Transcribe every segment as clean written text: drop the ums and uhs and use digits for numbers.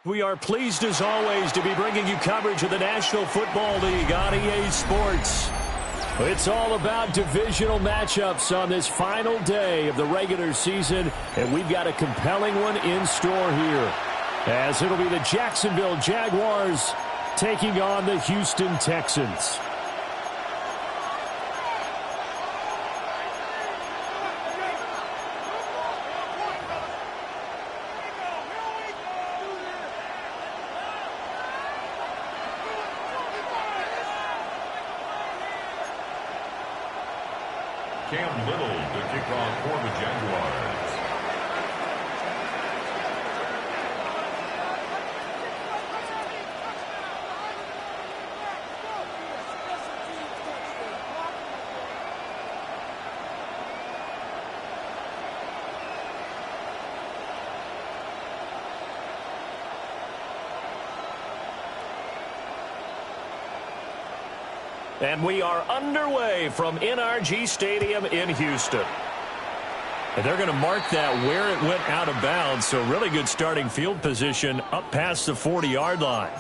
We are pleased as always to be bringing you coverage of the National Football League on EA Sports. It's all about divisional matchups on this final day of the regular season, and we've got a compelling one in store here, as it'll be the Jacksonville Jaguars taking on the Houston Texans. Cam Little to kick off for the Jaguars. And we are underway from NRG Stadium in Houston. And they're going to mark that where it went out of bounds, so really good starting field position up past the 40-yard line.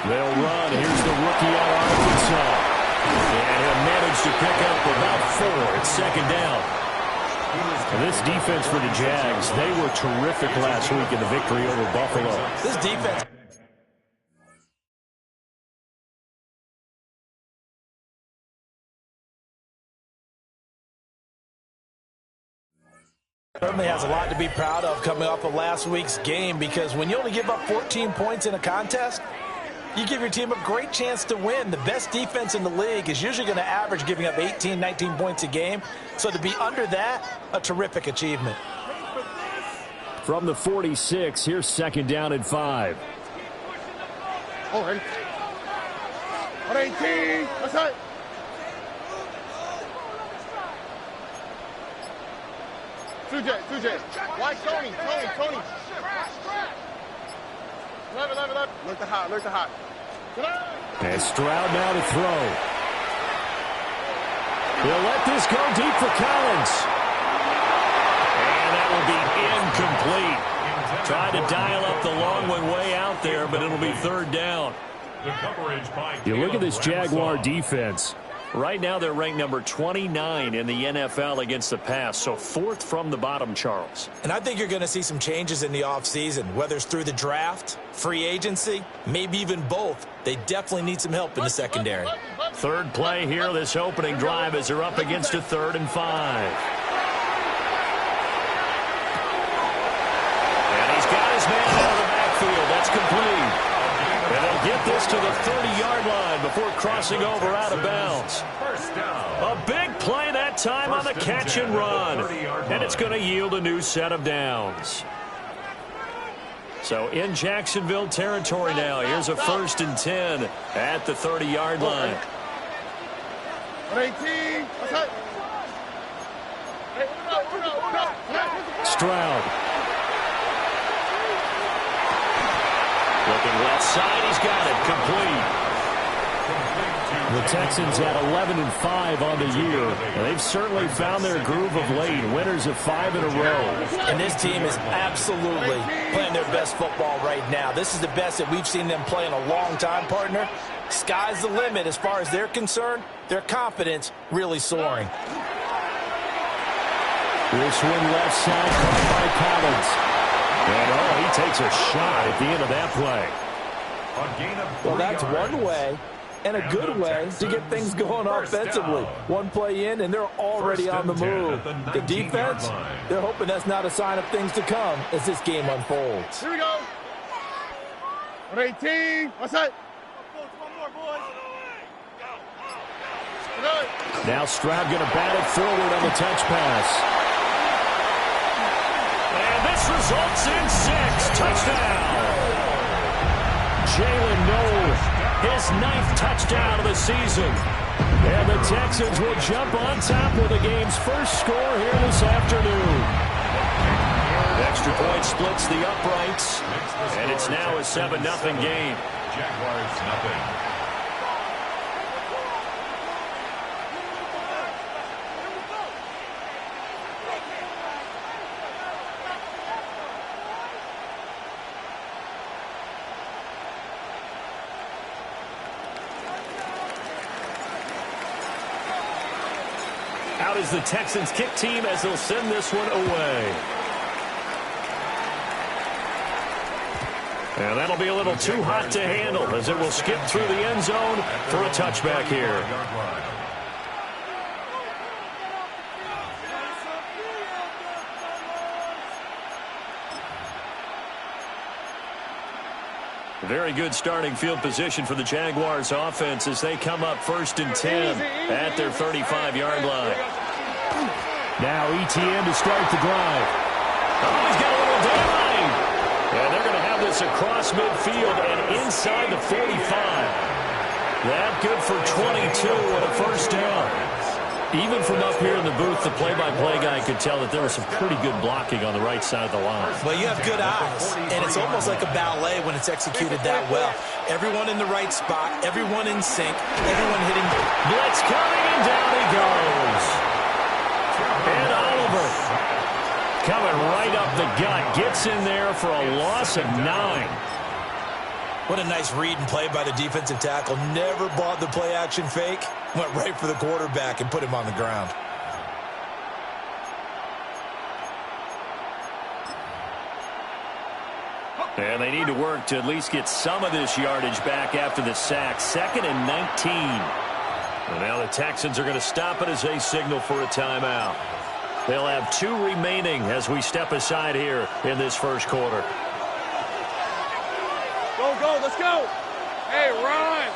They'll run. Here's the rookie out of Arkansas. And he'll manage to pick up about 4. It's second down. And this defense for the Jags, they were terrific last week in the victory over Buffalo. This defense certainly has a lot to be proud of coming off of last week's game, because when you only give up 14 points in a contest, you give your team a great chance to win. The best defense in the league is usually going to average giving up 18, 19 points a game. So to be under that, a terrific achievement. From the 46, here's second down and 5. Oh, ready. 18. That's it. Two-J. Why Tony? Left. Look to hot. And Stroud now to throw. He'll let this go deep for Collins. And that will be incomplete. Tried to dial up the long one way out there, but it'll be third down. You look at this Jaguar defense. Right now they're ranked number 29 in the NFL against the pass, so 4th from the bottom, Charles. And I think you're going to see some changes in the offseason, whether it's through the draft, free agency, maybe even both. They definitely need some help in the secondary. Third play here, this opening drive, as they're up against a 3rd and 5. And he's got his man out of the backfield. That's complete. And they'll get this to the 30-yard line before crossing over out of bounds. A big play that time on the catch and run. And it's going to yield a new set of downs. So in Jacksonville territory now. Here's a 1st and 10 at the 30-yard line. 18. Stroud. Looking left side, he's got it, complete. The Texans at 11-5 on the year. And they've certainly found their groove of late, winners of 5 in a row. And this team is absolutely playing their best football right now. This is the best that we've seen them play in a long time, partner. Sky's the limit as far as they're concerned. Their confidence really soaring. This one left side caught by Collins. And he takes a shot at the end of that play. Well, that's one way and a good way to get things going offensively. One play in, and they're already on the move. The defense, they're hoping that's not a sign of things to come as this game unfolds. Here we go. 118. What's that? Now Stroud going to bat it forward on the touch pass. And this results in 6. Touchdown. Jalen Noel, his 9th touchdown of the season. And the Texans will jump on top with the game's first score here this afternoon. Extra point splits the uprights, and it's now a 7-0 game. Jaguars nothing. Out is the Texans kick team as they'll send this one away. And that'll be a little too hot to handle as it will skip through the end zone for a touchback here. Very good starting field position for the Jaguars offense as they come up 1st and 10 at their 35-yard line. Now ETN to start the drive. Oh, he's got a little daylight. And they're going to have this across midfield and inside the 45. That good for 22 and a first down. Even from up here in the booth, the play-by-play guy could tell that there was some pretty good blocking on the right side of the line. Well, you have good eyes, and it's almost like a ballet when it's executed that well. Everyone in the right spot, everyone in sync, everyone hitting. Blitz coming, and down he goes. And Oliver coming right up the gut, gets in there for a loss of 9. What a nice read and play by the defensive tackle. Never bought the play-action fake. Went right for the quarterback and put him on the ground. And they need to work to at least get some of this yardage back after the sack. 2nd and 19. And now the Texans are going to stop it as they signal for a timeout. They'll have 2 remaining as we step aside here in this first quarter. Go, let's go. Hey, run.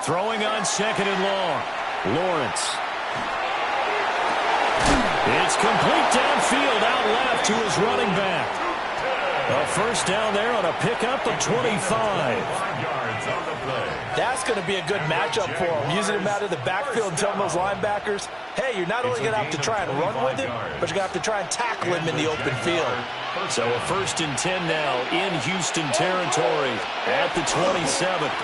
Throwing on 2nd and long. Lawrence. It's complete downfield out left to his running back. A first down there on a pickup of 25. 5 yards on the play. That's going to be a good matchup for him. Using him out of the backfield and telling those linebackers, hey, you're not only going to have to try and run with him, but you're going to have to try and tackle him in the open field. So a 1st and 10 now in Houston territory at the 27th.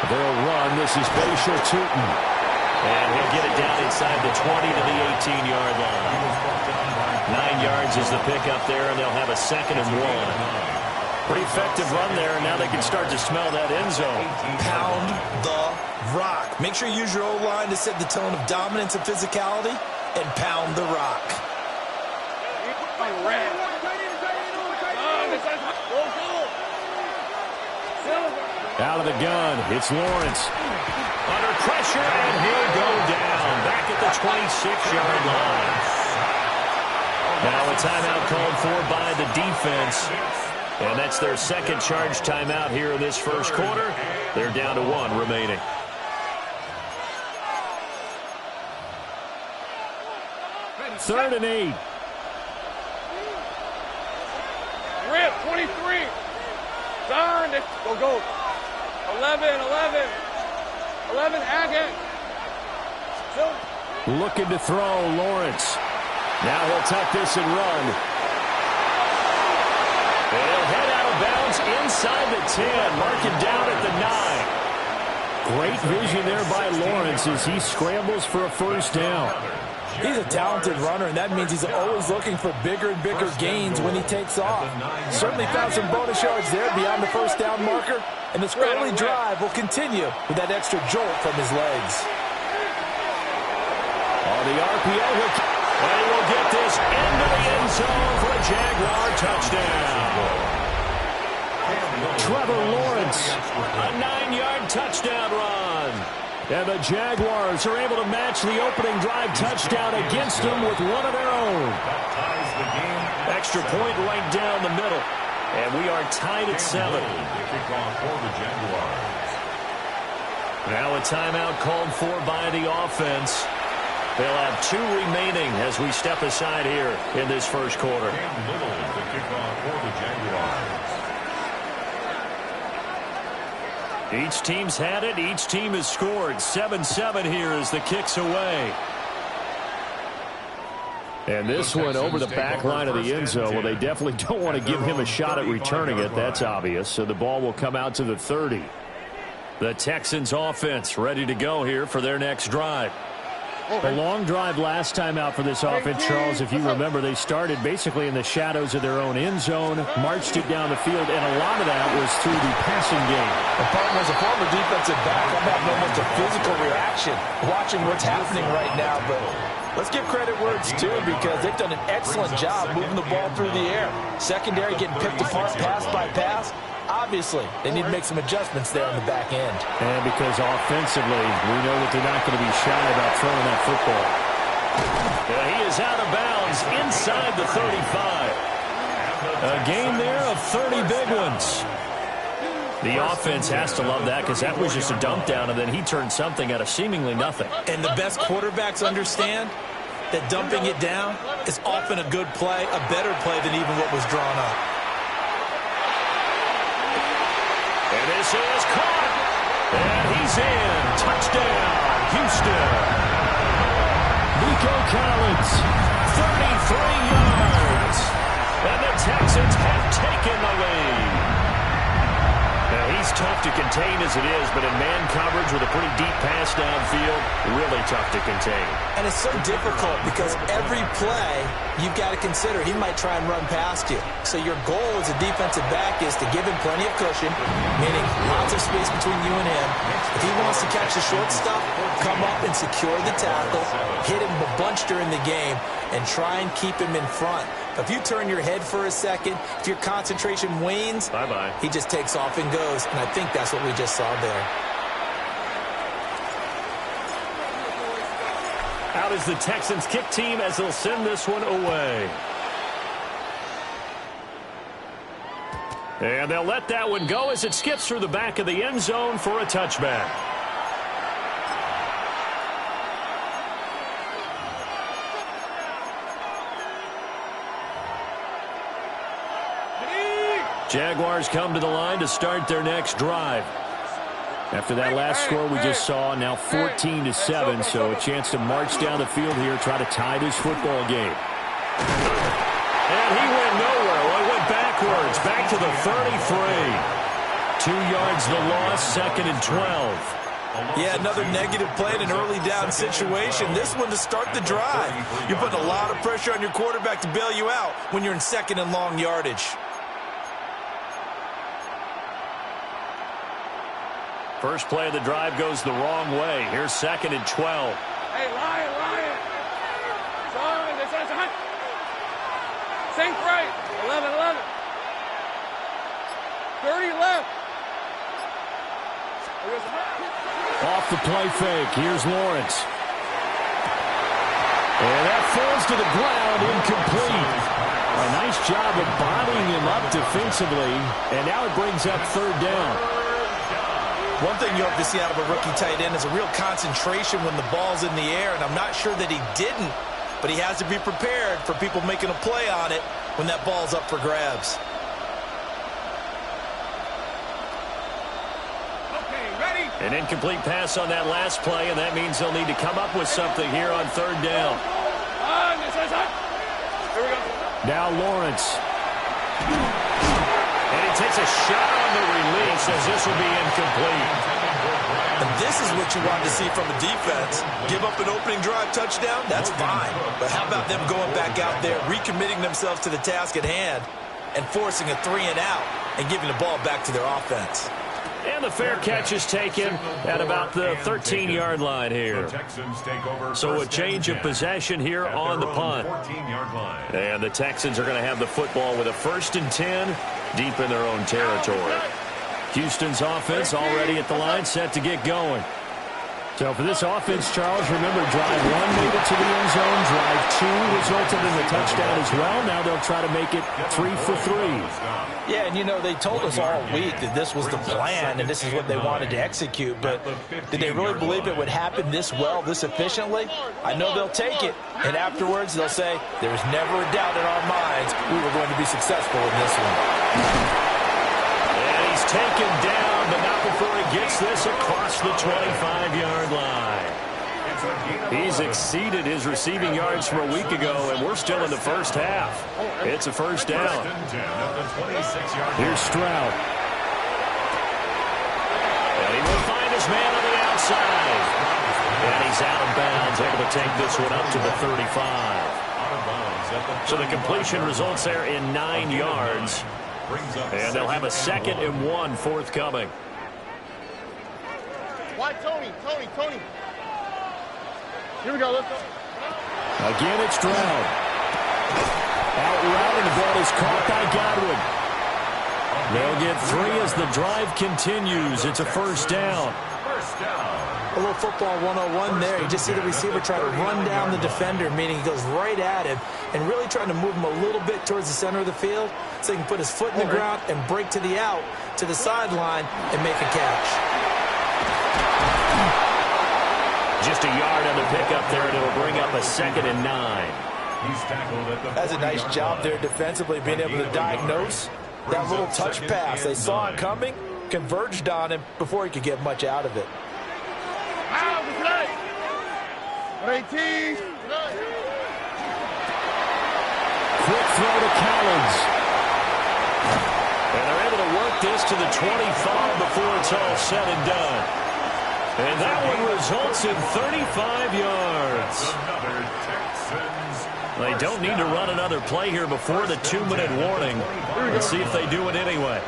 They'll run. This is Bashir Tootin. And he'll get it down inside the 20 to the 18-yard line. 9 yards is the pickup there, and they'll have a 2nd and 1. Pretty effective run there, and now they can start to smell that end zone. Pound the rock. Make sure you use your O-line to set the tone of dominance and physicality, and pound the rock. Out of the gun, it's Lawrence. Under pressure, and he'll go down. Back at the 26-yard line. Now a timeout called for by the defense. And that's their 2nd charge timeout here in this first quarter. They're down to 1 remaining. Third and 8. Rip, 23. Darn it. Go. 11. 11, Hackett. Looking to throw, Lawrence. Now he'll tuck this and run. And he'll head out of bounds inside the 10, marking down at the 9. Great vision there by Lawrence as he scrambles for a first down. He's a talented runner, and that means he's always looking for bigger and bigger gains when he takes off. Certainly found some bonus yards there beyond the first down marker, and this early drive will continue with that extra jolt from his legs. On the RPO, and he will get this into the end zone for a Jaguar touchdown. Trevor Lawrence, a 9-yard touchdown run. And the Jaguars are able to match the opening drive touchdown against them with one of their own. Extra point right down the middle. And we are tied at 7. Kickoff for the Jaguars. Now a timeout called for by the offense. They'll have 2 remaining as we step aside here in this first quarter. Cam Little, the kickoff for the Jaguars. Each team's had it. Each team has scored. 7-7 here as the kick's away. And this one over the back line of the end zone. Well, they definitely don't want to give him a shot at returning it. That's obvious. So the ball will come out to the 30. The Texans offense ready to go here for their next drive. A long drive last time out for this offense, Charles. If you remember, they started basically in the shadows of their own end zone, marched it down the field, and a lot of that was through the passing game. And partner, as a former defensive back, I'm having almost a physical reaction watching what's happening right now. But let's give credit where it's due, because they've done an excellent job moving the ball through the air. Secondary getting picked apart pass by pass. Obviously, they need to make some adjustments there on the back end. And because offensively, we know that they're not going to be shy about throwing that football. He is out of bounds inside the 35. A gain there of 30 big ones. The offense has to love that, because that was just a dump down, and then he turned something out of seemingly nothing. And the best quarterbacks understand that dumping it down is often a good play, a better play than even what was drawn up. And this is caught. And he's in. Touchdown, Houston. Nico Collins, 33 yards. And the Texans have taken the lead. Now, he's tough to contain as it is, but in man coverage with a pretty deep pass downfield, really tough to contain. And it's so difficult because every play you've got to consider he might try and run past you. So your goal as a defensive back is to give him plenty of cushion, meaning lots of space between you and him. If he wants to catch the short stuff, come up and secure the tackle, hit him a bunch during the game, and try and keep him in front. If you turn your head for a second, if your concentration wanes, bye-bye. He just takes off and goes, and I think that's what we just saw there. Out is the Texans kick team as they'll send this one away. And they'll let that one go as it skips through the back of the end zone for a touchback. Jaguars come to the line to start their next drive. After that last score we just saw, now 14-7, so a chance to march down the field here, try to tie this football game. And he went nowhere. Well, he went backwards, back to the 33. 2 yards the loss, 2nd and 12. Yeah, another negative play in an early down situation. This one to start the drive. You're putting a lot of pressure on your quarterback to bail you out when you're in 2nd and long yardage. First play of the drive goes the wrong way. Here's 2nd and 12. Hey, Lion. Son, this is a hunt. Sink right. 11. 30 left. Off the play fake. Here's Lawrence. And that falls to the ground, incomplete. A nice job of bodying him up defensively. And now it brings up 3rd down. One thing you hope to see out of a rookie tight end is a real concentration when the ball's in the air, and I'm not sure that he didn't, but he has to be prepared for people making a play on it when that ball's up for grabs. Okay, ready? An incomplete pass on that last play, and that means they'll need to come up with something here on 3rd down. Here we go. Now Lawrence. And he takes a shot on the release as this will be incomplete. And this is what you want to see from a defense. Give up an opening drive touchdown, that's fine. But how about them going back out there, recommitting themselves to the task at hand, and forcing a 3-and-out and giving the ball back to their offense. And the fair catch is taken at about the 13-yard line here. So a change of possession here on the punt. And the Texans are going to have the football with a 1st and 10 deep in their own territory. Houston's offense already at the line, set to get going. So for this offense, Charles, remember, drive 1 made it to the end zone. Drive 2 resulted in the touchdown as well. Now they'll try to make it 3 for 3. Yeah, and, you know, they told us all week that this was the plan and this is what they wanted to execute. But did they really believe it would happen this well, this efficiently? I know they'll take it. And afterwards, they'll say, there was never a doubt in our minds we were going to be successful in this one. And he's taken down, but not before he gets this across the 25-yard line. He's exceeded his receiving yards from a week ago, and we're still in the first half. It's a first down. Here's Stroud. And he will find his man on the outside. And he's out of bounds, able to take this one up to the 35. So the completion results there in 9 yards. And they'll have a 2nd and 1 forthcoming. Why, Tony? Here we go, let's go. Again, it's Stroud. Out route, and the ball is caught by Godwin. They'll get 3 as the drive continues. It's a first down. A little football 101 there. You just see the receiver try to run down the defender, meaning he goes right at him and really trying to move him a little bit towards the center of the field so he can put his foot in the ground and break to the out, to the sideline, and make a catch. Just a yard on the pickup there, and it'll bring up a 2nd and 9. That's a nice job there defensively, being able to diagnose that little touch pass. They saw it coming, converged on him before he could get much out of it. Quick throw to Collins. And they're able to work this to the 25 before it's all said and done. And that one results in 35 yards. They don't need to run another play here before the 2-minute warning. Let's see if they do it anyway.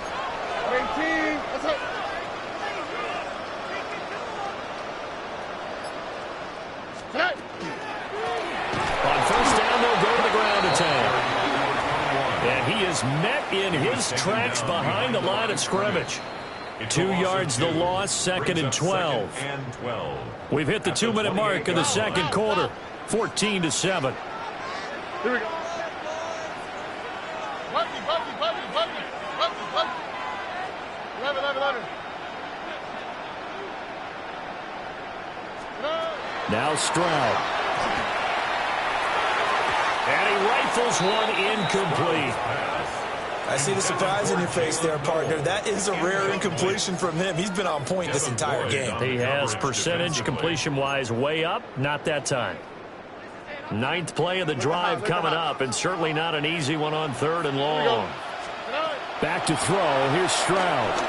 On first down, they'll go to the ground attack. And he is met in his tracks behind the line of scrimmage. 2 yards the loss, 2nd and 12. We've hit the 2-minute mark in the second quarter, 14-7. Here we go. Bucky. 11. Now Stroud. And he rifles one incomplete. I see the surprise in your face there, partner. That is a rare incompletion from him. He's been on point this entire game. He has percentage completion-wise way up, not that time. 9th play of the drive coming up, and certainly not an easy one on 3rd and long. Back to throw. Here's Stroud.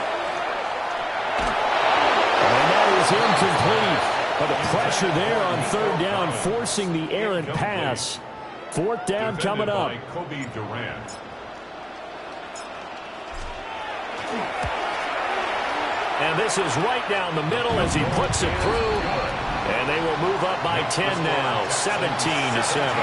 And that is incomplete. But the pressure there on 3rd down, forcing the errant pass. 4th down coming up. And this is right down the middle as he puts it through. And they will move up by 10 now, 17-7.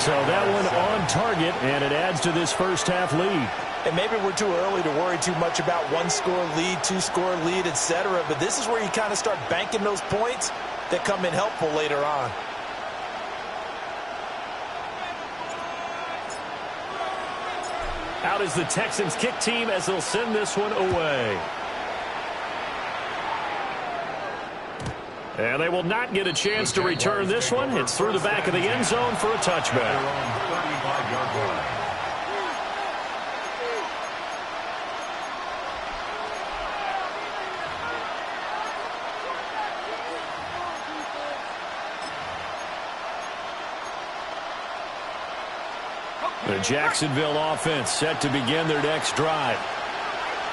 So that one on target, and it adds to this first half lead. And maybe we're too early to worry too much about 1-score lead, 2-score lead, etc. But this is where you kind of start banking those points that come in helpful later on. Out is the Texans kick team as they'll send this one away. And they will not get a chance to return this one. It's through the back of the end zone for a touchback. The Jacksonville offense set to begin their next drive.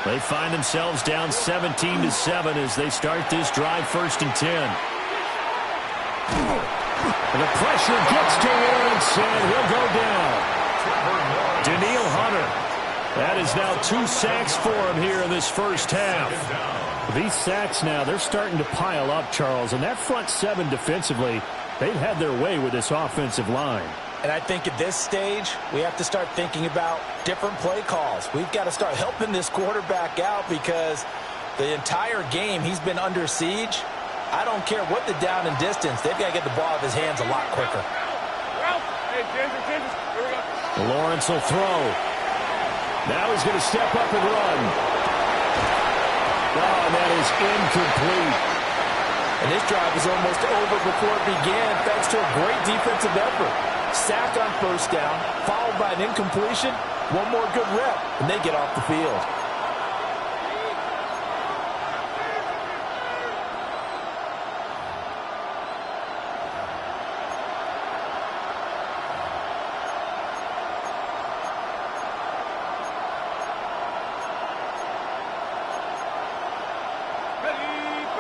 They find themselves down 17-7 as they start this drive, 1st and 10. And the pressure gets to Lawrence, and he'll go down. Danielle Hunter. That is now 2 sacks for him here in this first half. These sacks now, they're starting to pile up, Charles. And that front 7 defensively, they've had their way with this offensive line. And I think at this stage, we have to start thinking about different play calls. We've got to start helping this quarterback out because the entire game he's been under siege. I don't care what the down and distance, they've got to get the ball out of his hands a lot quicker. Hey, Ginger, here we go. Lawrence will throw. Now he's going to step up and run. Oh, and that is incomplete. And this drive is almost over before it began thanks to a great defensive effort. Sack on first down, followed by an incompletion. One more good rep, and they get off the field.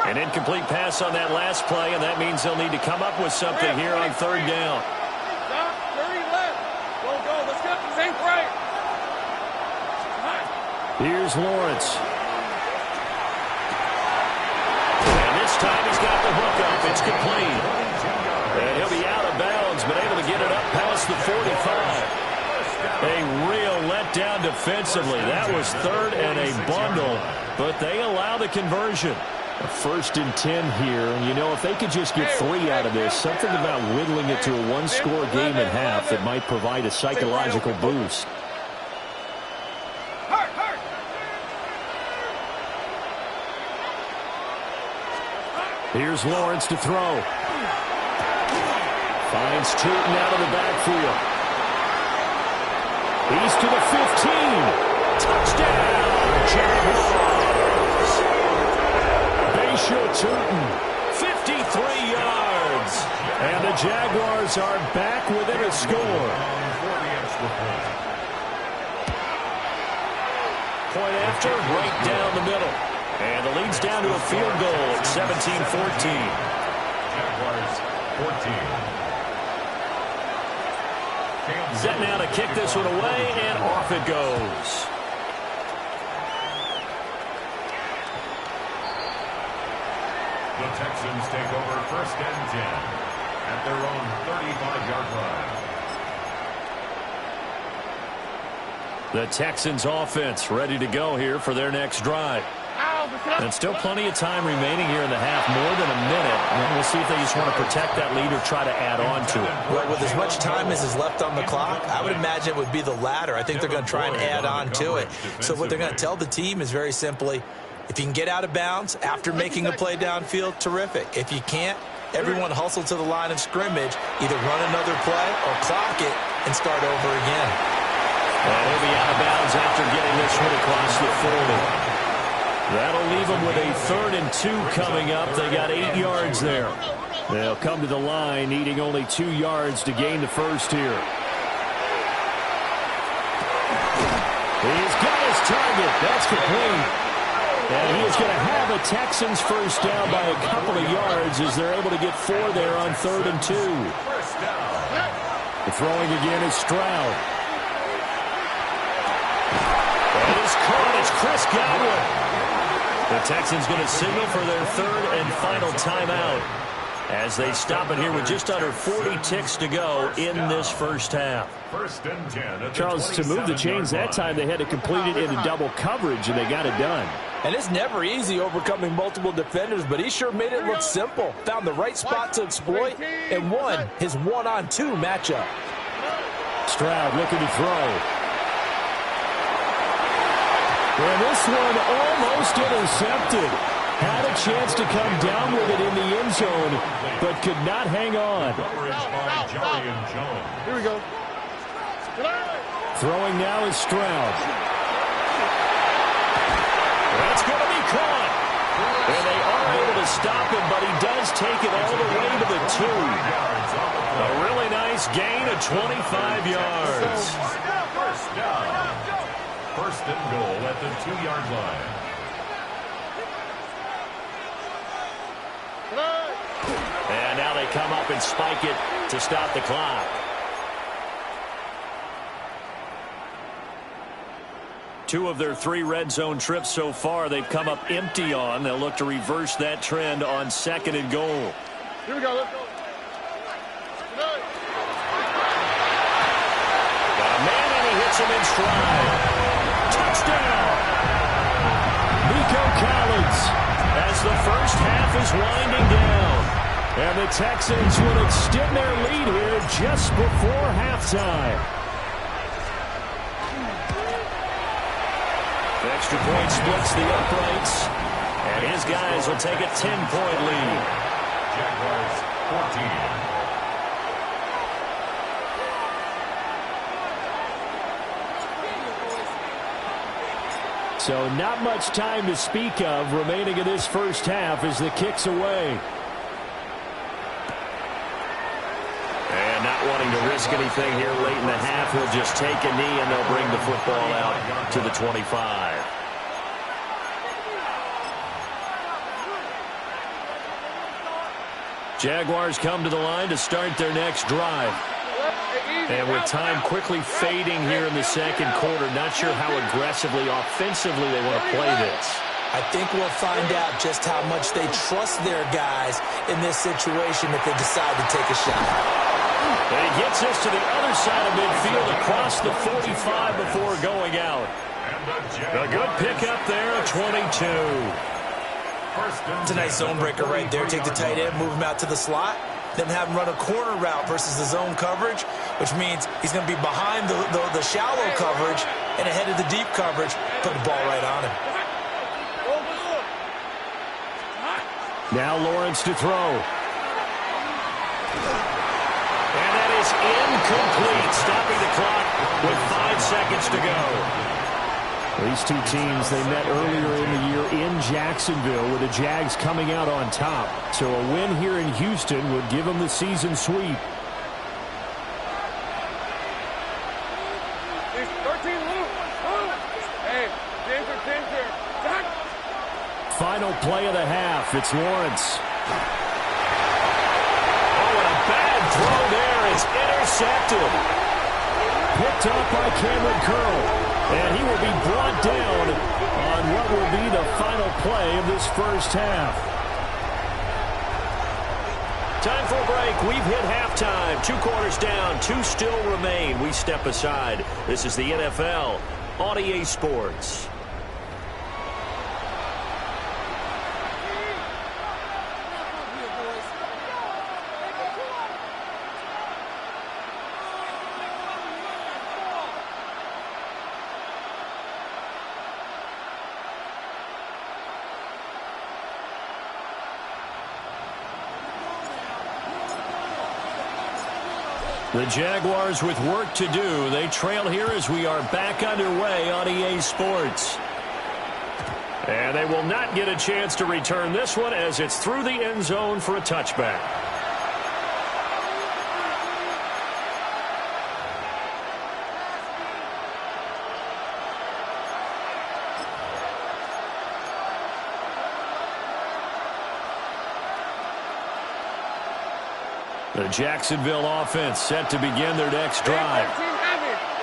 An incomplete pass on that last play, and that means they'll need to come up with something here on third down. Stop, 30 left. Go, let's get the same right. Here's Lawrence. And this time he's got the hook up. It's complete. And he'll be out of bounds, but able to get it up past the 45. A real letdown defensively. That was third and a bundle, but they allow the conversion. A 1st and 10 here, and you know, if they could just get 3 out of this, something about whittling it to a one-score game at half that might provide a psychological boost. Here's Lawrence to throw. Finds Tootin out of the backfield. He's to the 15. Touchdown, Jaguars. Bayshore Tootin, 53 yards. And the Jaguars are back within a score. Point after, right down the middle. And the lead's down to a field goal at 17-14. Jaguars 14. Set now to kick this one away, and off it goes. The Texans take over 1st and 10 at their own 35-yard line. The Texans offense ready to go here for their next drive. And still plenty of time remaining here in the half, more than a minute. And we'll see if they just want to protect that lead or try to add on to it. Well, with as much time as is left on the clock, I would imagine it would be the latter. I think they're going to try and add on to it. So what they're going to tell the team is very simply, if you can get out of bounds after making a play downfield, terrific. If you can't, everyone hustle to the line of scrimmage, either run another play or clock it and start over again. And he'll be out of bounds after getting this one across the 40. That'll leave them with a 3rd and 2 coming up. They got 8 yards there. They'll come to the line needing only 2 yards to gain the first here. He's got his target. That's complete. And he is going to have a Texans first down by a couple of yards as they're able to get 4 there on 3rd and 2. The throwing again is Stroud. And it's caught. It's Chris Godwin. The Texans going to signal for their 3rd and final timeout as they stop it here with just under 40 ticks to go in this first half. 1st and 10. Charles, to move the chains that time, they had to complete it into double coverage, and they got it done. And it's never easy overcoming multiple defenders, but he sure made it look simple. Found the right spot to exploit and won his 1-on-2 matchup. Stroud looking to throw. And this one almost intercepted. Had a chance to come down with it in the end zone, but could not hang on. Here we go. Throwing now is Stroud. That's going to be caught. And they are able to stop him, but he does take it all the way to the 2. A really nice gain of 25 yards. First down. 1st and goal at the 2-yard line. And now they come up and spike it to stop the clock. 2 of their 3 red zone trips so far they've come up empty on. They'll look to reverse that trend on 2nd and goal. Here we go, let's go. Got a man and he hits him in stride. Touchdown! Nico Collins as the first half is winding down. And the Texans will extend their lead here just before halftime. The extra point splits the uprights. And his guys will take a 10-point lead. Jaguars 14. So not much time to speak of remaining in this first half as the kick's away. And not wanting to risk anything here late in the half, he'll just take a knee and they'll bring the football out to the 25. Jaguars come to the line to start their next drive. And with time quickly fading here in the second quarter, not sure how aggressively, offensively they want to play this. I think we'll find out just how much they trust their guys in this situation if they decide to take a shot. And he gets this to the other side of midfield across the 45 before going out. A good pickup there at 22. It's a nice zone breaker right there. Take the tight end, move him out to the slot, then have him run a corner route versus the zone coverage, which means he's going to be behind the shallow coverage and ahead of the deep coverage. Put the ball right on him. Now Lawrence to throw. And that is incomplete, stopping the clock with 5 seconds to go. These two teams, they met earlier in the year in Jacksonville with the Jags coming out on top. So a win here in Houston would give them the season sweep. 13, hey, danger. Final play of the half. It's Lawrence. Oh, and a bad throw there. It's intercepted. Picked up by Cameron Curl. And he will be brought down on what will be the final play of this first half. Time for a break. We've hit halftime. 2 quarters down. 2 still remain. We step aside. This is the NFL on EA Sports. The Jaguars with work to do. They trail here as we are back underway on EA Sports. And they will not get a chance to return this one as it's through the end zone for a touchback. The Jacksonville offense set to begin their next drive.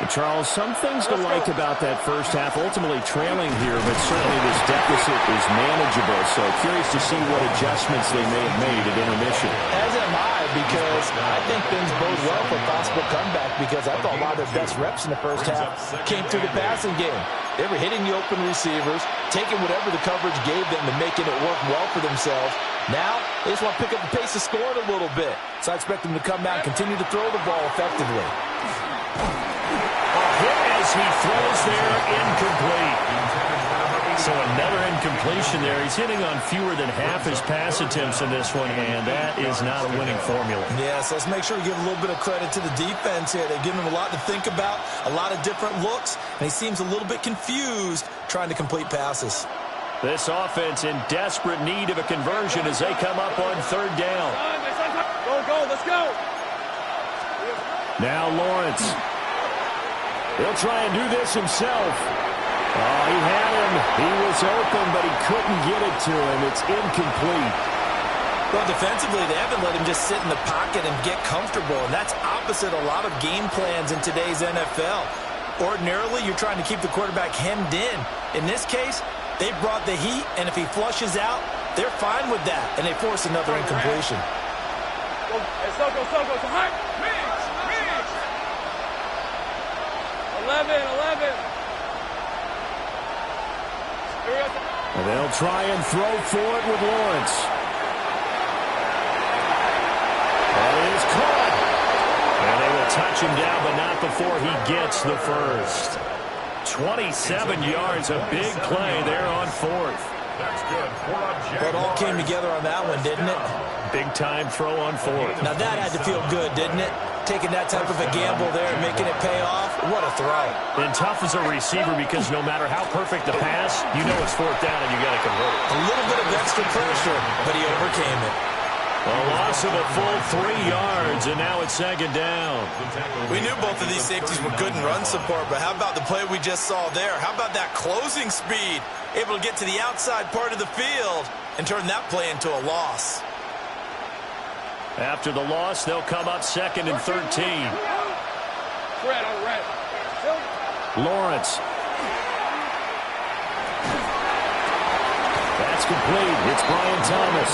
Charles, some things to like about that first half, ultimately trailing here, but certainly this deficit is manageable. So curious to see what adjustments they may have made at intermission. As am I, because I think things bode well for a possible comeback, because I thought a lot of their best reps in the first half came through the passing game. They were hitting the open receivers, taking whatever the coverage gave them and making it work well for themselves. Now, they just want to pick up the pace of scoring a little bit. So I expect them to come out and continue to throw the ball effectively. A hit as he throws there, incomplete. So another incompletion there. He's hitting on fewer than half his pass attempts in this one, and that is not a winning formula. Yeah, so let's make sure we give a little bit of credit to the defense here. They've given him a lot to think about, a lot of different looks, and he seems a little bit confused trying to complete passes. This offense in desperate need of a conversion as they come up on 3rd down. Go, let's go. Now Lawrence. He'll try and do this himself. Oh, he had him. He was open, but he couldn't get it to him. It's incomplete. Well, defensively, they haven't let him just sit in the pocket and get comfortable, and that's opposite a lot of game plans in today's NFL. Ordinarily, you're trying to keep the quarterback hemmed in. In this case, they brought the heat, and if he flushes out, they're fine with that, and they force another incompletion. Go, so high. 11. And they'll try and throw for it with Lawrence. touch him down, but not before he gets the first. 27 yards, a big play there on fourth. That's good. Well, it all came together on that one, didn't it? Big-time throw on fourth. Now, that had to feel good, didn't it? Taking that type of a gamble there and making it pay off. What a throw. And tough as a receiver because no matter how perfect the pass, you know it's fourth down and you got to convert. A little bit of extra pressure, but he overcame it. A loss of a full 3 yards, and now it's second down. We knew both of these safeties were good in run support, but how about the play we just saw there? How about that closing speed? Able to get to the outside part of the field and turn that play into a loss. After the loss, they'll come up second and 13. Lawrence. That's complete. It's Brian Thomas.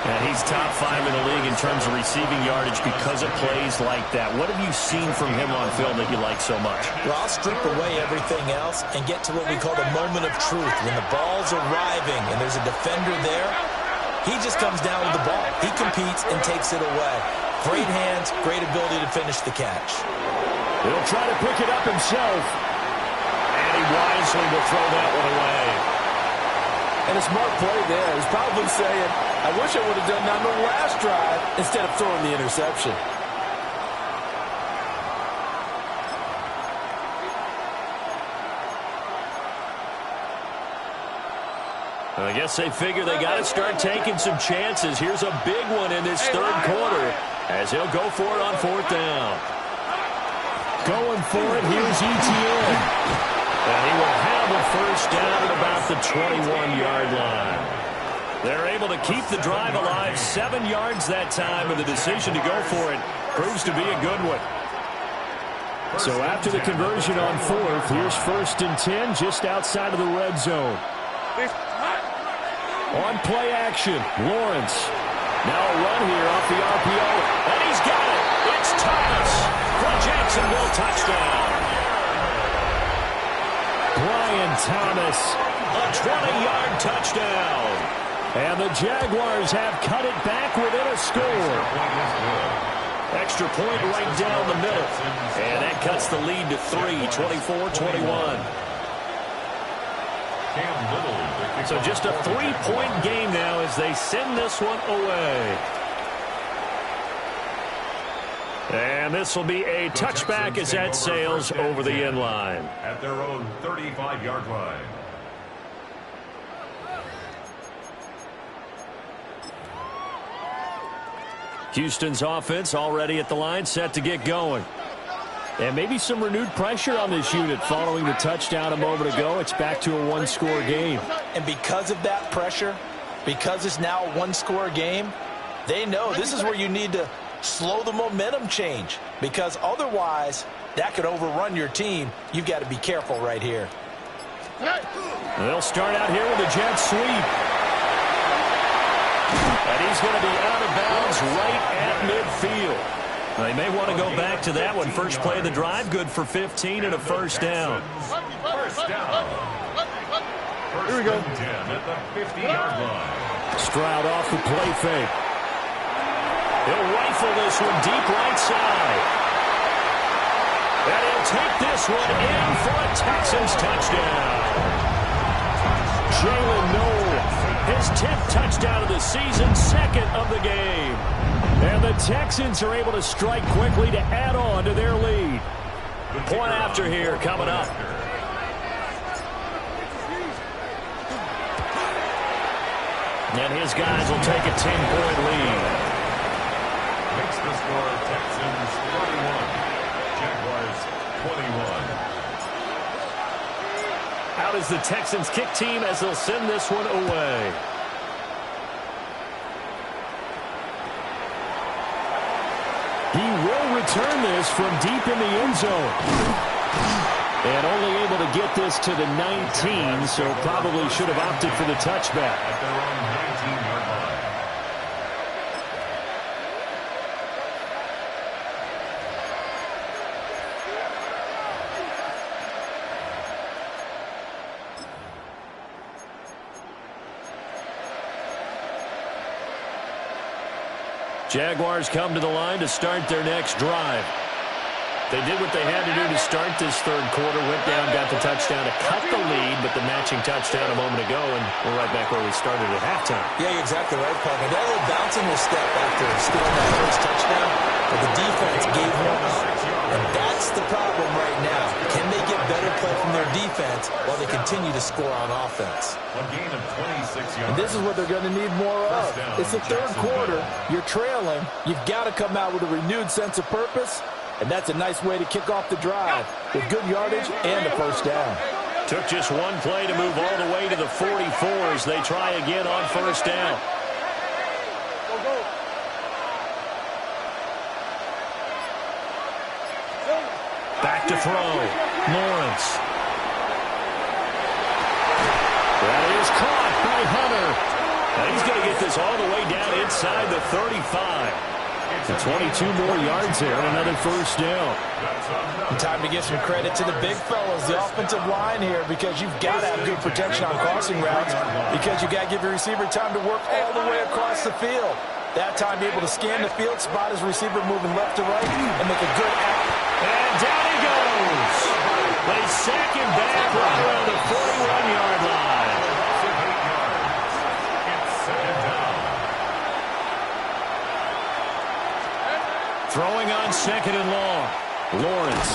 And he's top 5 in the league in terms of receiving yardage because of plays like that. What have you seen from him on film that you like so much? Well, I'll strip away everything else and get to what we call the moment of truth. When the ball's arriving and there's a defender there, he just comes down with the ball. He competes and takes it away. Great hands, great ability to finish the catch. He'll try to pick it up himself. And he wisely will throw that one away. And a smart play there. He's probably saying, I wish I would have done that on the last drive instead of throwing the interception. I guess they figure they got to start taking some chances. Here's a big one in this third quarter as he'll go for it on fourth down. Going for it, here's Etienne. And he will have a first down at about the 21-yard line. They're able to keep the drive alive, 7 yards that time, and the decision to go for it proves to be a good one. So after the conversion on fourth, here's first and 10 just outside of the red zone. On play action, Lawrence. Now a run here off the RPO, and he's got it. It's Thomas for Jacksonville touchdown. Brian Thomas, a 20-yard touchdown. And the Jaguars have cut it back within a score. Extra point right down the middle. And that cuts the lead to 3, 24-21. So just a 3-point game now as they send this one away. And this will be a touchback as that sails over the end line. At their own 35-yard line. Houston's offense already at the line, set to get going. And maybe some renewed pressure on this unit following the touchdown a moment ago. It's back to a one-score game. And because of that pressure, because it's now a one-score game, they know this is where you need to slow the momentum change, because otherwise that could overrun your team. You've got to be careful right here. They'll start out here with a jet sweep. And he's going to be out of bounds right at midfield. They may want to go back to that one. First play of the drive, good for 15 and a first down. First down. Here we go. 10 at the 50-yard line. Stroud off the play fake. He'll rifle this one deep right side. And he'll take this one in for a Texans touchdown. Jalen Noel, his 10th touchdown of the season, second of the game. And the Texans are able to strike quickly to add on to their lead. Point after here coming up. And his guys will take a 10-point lead. Makes the score Texans 31, Jaguars 21. Out is the Texans kick team as they'll send this one away. He will return this from deep in the end zone. And only able to get this to the 19, so probably should have opted for the touchback. At their own 19-yard line. Jaguars come to the line to start their next drive. They did what they had to do to start this third quarter. Went down, got the touchdown to cut the lead, but the matching touchdown a moment ago, and we're right back where we started at halftime. Yeah, you're exactly right, Parker. That little bouncing will step after stealing that first touchdown, but the defense gave one up. And that's the problem right now. Can they get better play from their defense while they continue to score on offense? A gain of 26 yards. And this is what they're going to need more of. It's the third quarter. You're trailing. You've got to come out with a renewed sense of purpose. And that's a nice way to kick off the drive with good yardage and a first down. Took just one play to move all the way to the 44 as they try again on first down. Back to throw. Lawrence. That is caught by Hunter. Now he's going to get this all the way down inside the 35. 22 more yards there and another first down. And time to give some credit to the big fellas, the offensive line here, because you've got to have good protection on crossing routes because you've got to give your receiver time to work all the way across the field. That time, be able to scan the field, spot his receiver moving left to right, and make a good act. And down he goes. They sack him back right around the 41-yard line. Throwing on second and long. Lawrence.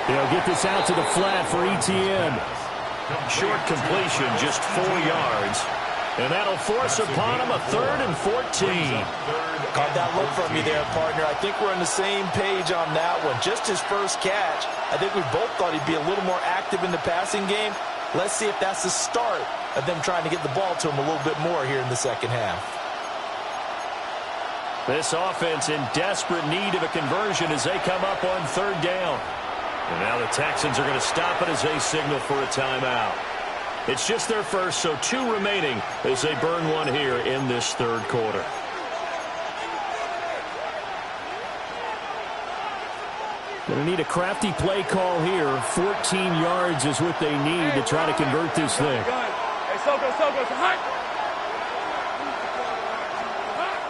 They'll get this out to the flat for Etienne. Short completion, just 4 yards. And that'll force upon him a 3rd and 14. Caught that look from you there, partner. I think we're on the same page on that one. Just his first catch. I think we both thought he'd be a little more active in the passing game. Let's see if that's the start of them trying to get the ball to him a little bit more here in the second half. This offense in desperate need of a conversion as they come up on third down. And now the Texans are going to stop it as they signal for a timeout. It's just their first, so 2 remaining as they burn one here in this third quarter. Going to need a crafty play call here. 14 yards is what they need to try to convert this thing. Hey, Soko, high.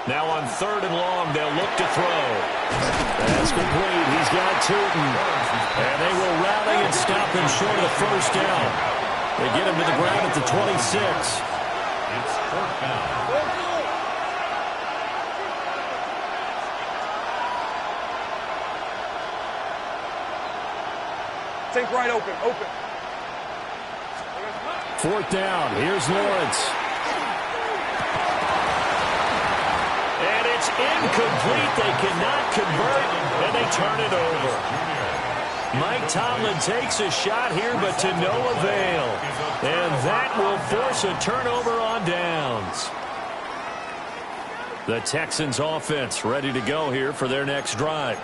Now on third and long, they'll look to throw. That's complete. He's got Tootin. And they will rally and stop him short of the first down. They get him to the ground at the 26. It's fourth down. Think right, open. Fourth down. Here's Lawrence. And it's incomplete. They cannot convert, and they turn it over. Mike Tomlin takes a shot here, but to no avail. And that will force a turnover on downs. The Texans offense ready to go here for their next drive.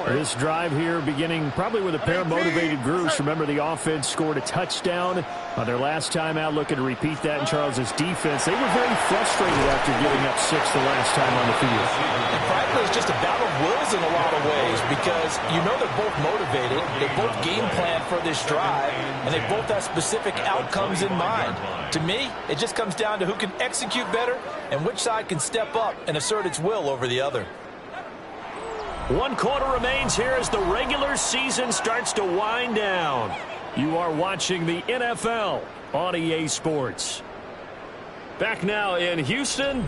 This drive here beginning probably with a pair of motivated groups. Remember, the offense scored a touchdown on their last time out, looking to repeat that in Charles's defense. They were very frustrated after giving up 6 the last time on the field. And frankly, it's just a battle of wills in a lot of ways because you know they're both motivated. They both game plan for this drive, and they both have specific outcomes in mind. To me, it just comes down to who can execute better and which side can step up and assert its will over the other. 1 quarter remains here as the regular season starts to wind down. You are watching the NFL on EA Sports. Back now in Houston.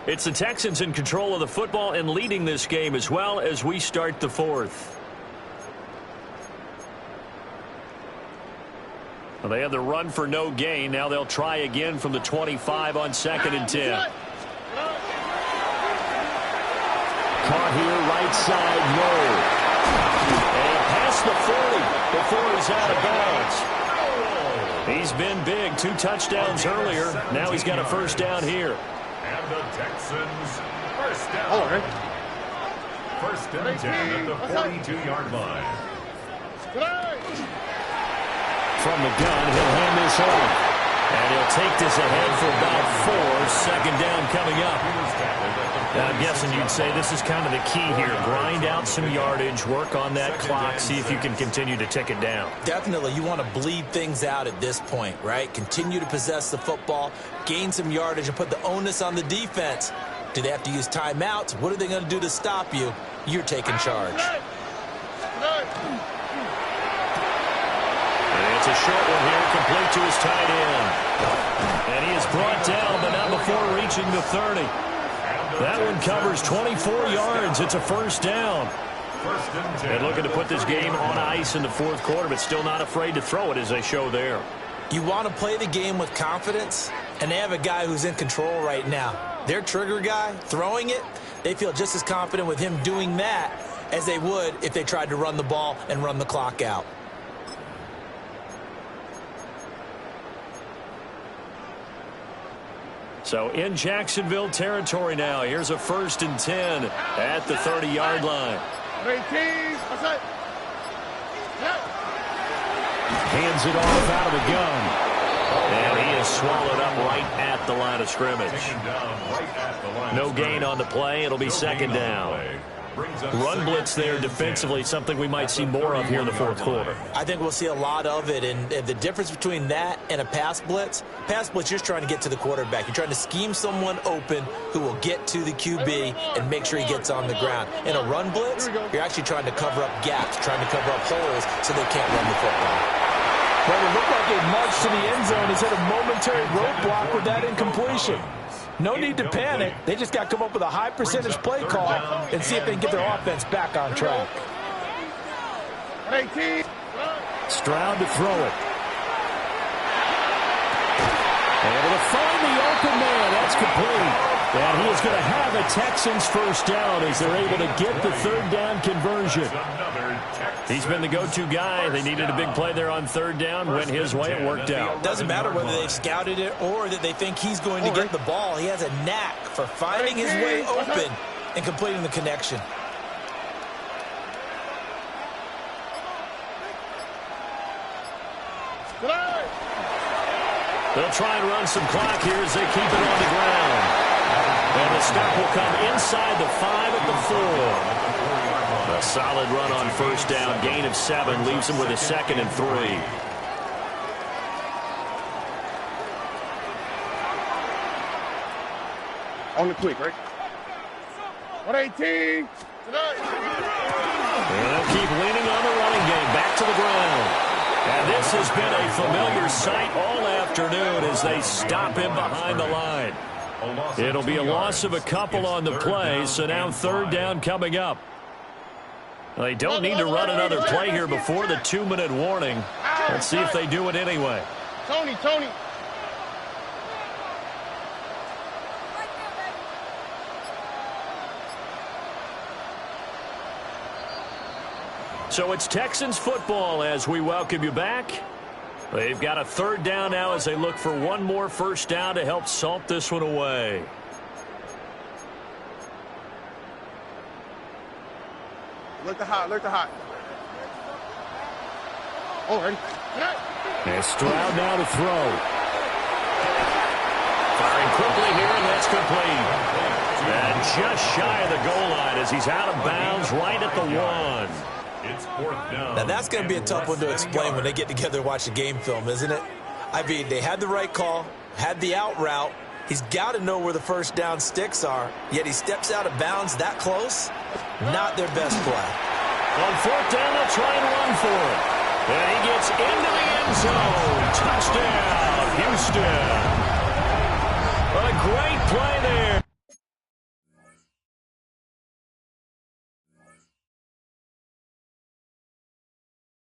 It's the Texans in control of the football and leading this game as well as we start the fourth. Well, they had the run for no gain. Now they'll try again from the 25 on 2nd and 10. Caught here, right side, no. And past the 40 before he's out of bounds. He's been big, 2 touchdowns earlier. Now he's got a first down here. And the Texans, first down. All right. First and 10 at the 42-yard line. From the gun, he'll hand this off. And he'll take this ahead for about 4. Second down coming up. I'm guessing you'd say this is kind of the key here. Grind out some yardage, work on that clock, see if you can continue to tick it down. Definitely. You want to bleed things out at this point, right? Continue to possess the football, gain some yardage, and put the onus on the defense. Do they have to use timeouts? What are they going to do to stop you? You're taking charge. And it's a short one here, complete to his tight end. And he is brought down, but not before reaching the 30. That one covers 24 yards. It's a first down. And looking to put this game on ice in the fourth quarter, but still not afraid to throw it as they show there. You want to play the game with confidence, and they have a guy who's in control right now. Their trigger guy, throwing it, they feel just as confident with him doing that as they would if they tried to run the ball and run the clock out. So in Jacksonville territory now. Here's a 1st and 10 at the 30-yard line. Hands it off out of the gun. And he is swallowed up right at the line of scrimmage. No gain on the play. It'll be second down. Run blitz there defensively, something we might see more of here in the fourth quarter. I think we'll see a lot of it, and the difference between that and a pass blitz, you're just trying to get to the quarterback. You're trying to scheme someone open who will get to the QB and make sure he gets on the ground. In a run blitz, you're actually trying to cover up gaps, trying to cover up holes so they can't run the football. Well, it looked like they marched to the end zone. He's hit a momentary roadblock with that incompletion. No need to panic. They just got to come up with a high percentage play call and see if they can get their offense back on track. Stroud to throw it. Able to find the open man. That's complete. And he is going to have a Texans first down as they're able to get the third down conversion. He's been the go-to guy. They needed a big play there on third down. Went his way. It worked out. Doesn't matter whether they've scouted it or that they think he's going to get the ball. He has a knack for finding his way open and completing the connection. They'll try and run some clock here as they keep it on the ground. And the stop will come inside the 5 at the 4. A solid run on first down. Gain of 7 leaves him with a 2nd and 3. On the quick, right? 118. And they'll keep leaning on the running game. Back to the ground. And this has been a familiar sight all afternoon as they stop him behind the line. It'll be a loss of a couple on the play, so now third down coming up. They don't need to run another play here before the 2-minute warning. Let's see if they do it anyway. Tony. So it's Texans football as we welcome you back. They've got a third down now as they look for one more first down to help salt this one away. Look the hot. Oh, ready? And Stroud now to throw. Firing quickly here, and that's complete. And just shy of the goal line as he's out of bounds right at the 1. It's fourth down. Now, that's going to be a tough one to explain when they get together and watch the game film, isn't it? I mean, they had the right call, had the out route. He's got to know where the first down sticks are, yet he steps out of bounds that close. Not their best play. On fourth down, they'll try and run for it. And he gets into the end zone. Touchdown, Houston. A great play there